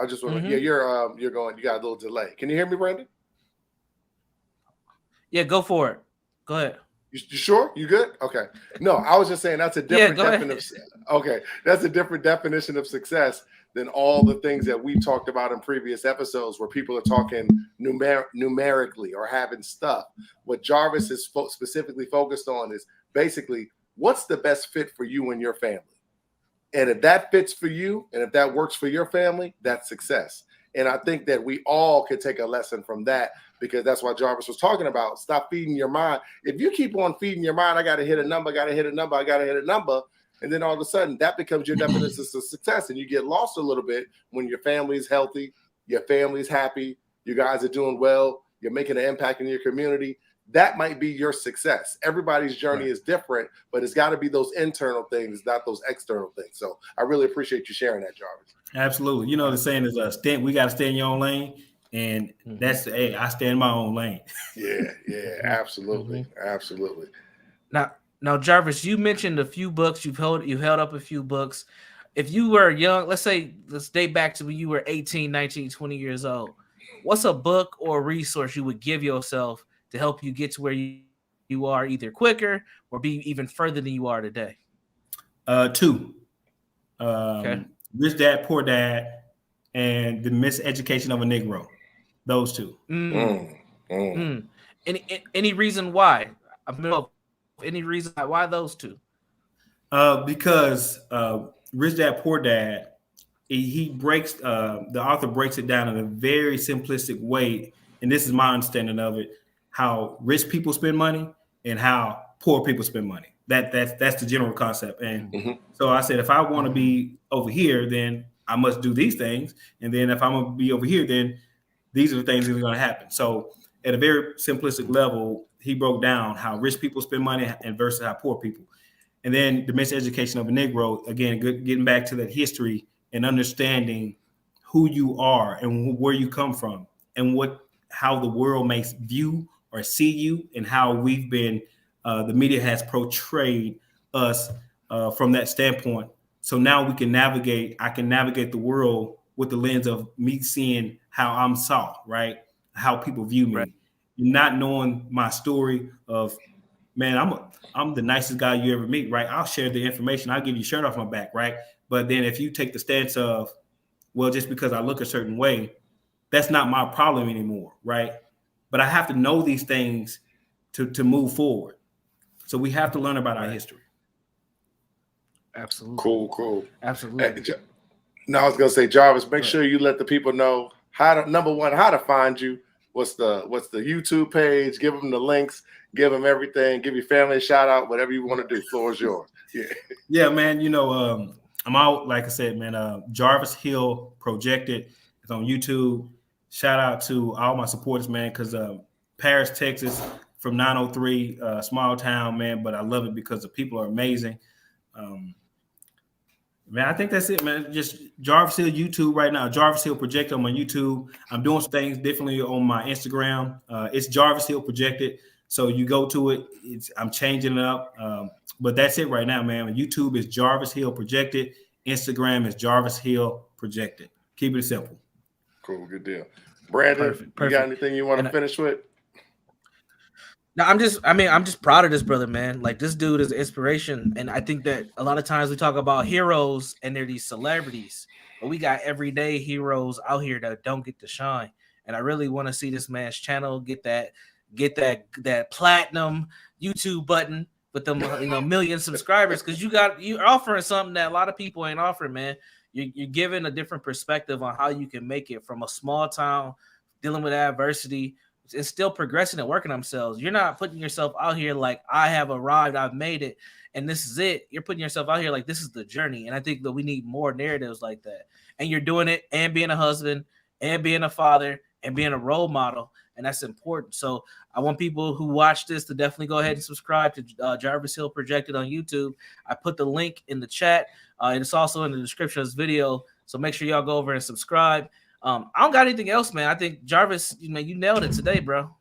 just want to, you're going. You got a little delay. Can you hear me, Brandon? Yeah, go for it. Go ahead. You sure? You good? Okay. No, I was just saying that's a different definition. Okay, that's a different definition of success than all the things that we talked about in previous episodes where people are talking numerically or having stuff. What Jarvis is specifically focused on is basically what's the best fit for you and your family. And if that fits for you and if that works for your family, that's success. And I think that we all could take a lesson from that, because that's what Jarvis was talking about. Stop feeding your mind. If you keep on feeding your mind, I got to hit a number, I got to hit a number, I got to hit a number. And then all of a sudden that becomes your definition of success. And you get lost a little bit when your family is healthy, your family's happy, you guys are doing well, you're making an impact in your community. That might be your success. Everybody's journey is different, but it's got to be those internal things, not those external things. So I really appreciate you sharing that, Jarvis. Absolutely. You know, the saying is we got to stay in your own lane. And that's, hey, I stay in my own lane. Yeah, absolutely. Absolutely. Now, Jarvis, you mentioned a few books. You've held up a few books. If you were young, let's date back to when you were 18, 19, 20 years old. What's a book or a resource you would give yourself to help you get to where you are either quicker or be even further than you are today? Two. Rich Dad, Poor Dad, and The Miseducation of a Negro. Those two. Any reason why? Any reason why those two? Because Rich Dad, Poor Dad, he breaks the author breaks it down in a very simplistic way, and this is my understanding of it: how rich people spend money and how poor people spend money. That's the general concept. And so I said, if I want to be over here, then I must do these things, and then if I'm gonna be over here, then these are the things that are going to happen. So at a very simplistic level, he broke down how rich people spend money and versus how poor people. And then the miseducation of a Negro, again, getting back to that history and understanding who you are and where you come from and how the world may view or see you, and how we've been, the media has portrayed us from that standpoint. So now I can navigate the world with the lens of me seeing how I'm saw, right? How people view me, right. Not knowing my story of, man, I'm the nicest guy you ever meet, right? I'll share the information. I'll give you shirt off my back, right? But then if you take the stance of, well, just because I look a certain way, that's not my problem anymore, right? But I have to know these things to move forward. So we have to learn about our history. Absolutely. Cool. Absolutely. Now I was gonna say, Jarvis, make sure you let the people know how to find you. What's the YouTube page? Give them the links. Give them everything. Give your family a shout out. Whatever you want to do. Floor is yours. Yeah, man. You know, I'm out. Like I said, man. Jarvis Hill Projected. It's on YouTube. Shout out to all my supporters, man. Because Paris, Texas, from 903, small town, man. But I love it because the people are amazing. Man, I think that's it, man. Just Jarvis Hill YouTube right now. Jarvis Hill Projected on my YouTube. I'm doing some things differently on my Instagram. It's Jarvis Hill Projected. So you go to it. I'm changing it up. But that's it right now, man. YouTube is Jarvis Hill Projected. Instagram is Jarvis Hill Projected. Keep it simple. Cool, good deal. Brandon, Perfect. You got anything you want to finish with? No, I'm just proud of this brother, man. Like, this dude is inspiration. And I think that a lot of times we talk about heroes and they're these celebrities, but we got everyday heroes out here that don't get to shine. And I really want to see this man's channel get that platinum YouTube button with them, million subscribers. Cause you're offering something that a lot of people ain't offering, man. You're giving a different perspective on how you can make it from a small town, dealing with adversity, and still progressing and working themselves. You're not putting yourself out here like, I have arrived, I've made it, and this is it. You're putting yourself out here like, this is the journey. And I think that we need more narratives like that. And you're doing it and being a husband and being a father and being a role model. And that's important. So I want people who watch this to definitely go ahead and subscribe to Jarvis Hill Projected on YouTube. I put the link in the chat. And it's also in the description of this video. So make sure y'all go over and subscribe. I don't got anything else, man. I think Jarvis, you nailed it today, bro.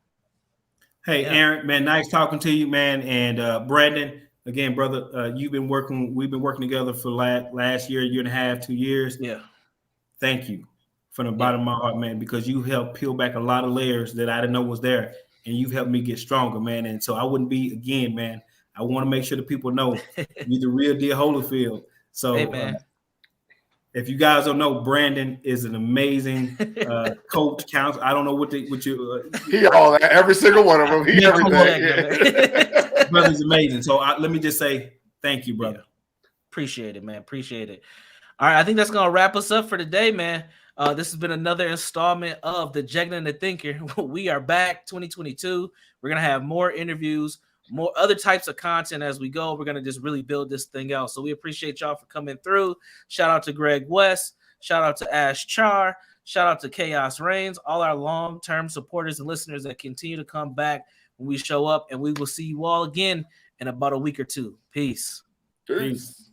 Hey, yeah. Aaron, man, nice talking to you, man. And Brandon, again, brother, we've been working together for last year and a half, 2 years. Yeah. Thank you from the bottom of my heart, man, because you helped peel back a lot of layers that I didn't know was there, and you've helped me get stronger, man. And so I wouldn't be, again, man, I want to make sure that people know you're the real deal Holyfield. So hey, man. If you guys don't know, Brandon is an amazing coach, counselor. I don't know what you. He all that, every single one of them. He everything. Brother's amazing. So let me just say thank you, brother. Yeah. Appreciate it, man. Appreciate it. All right, I think that's gonna wrap us up for today, man. This has been another installment of the Jegna and The Thinker. We are back 2022. We're gonna have more interviews, more other types of content as we go. We're gonna just really build this thing out. So we appreciate y'all for coming through. Shout out to Greg West. Shout out to Ash Char. Shout out to Chaos Reigns. All our long-term supporters and listeners that continue to come back when we show up. And we will see you all again in about a week or two. Peace. Peace.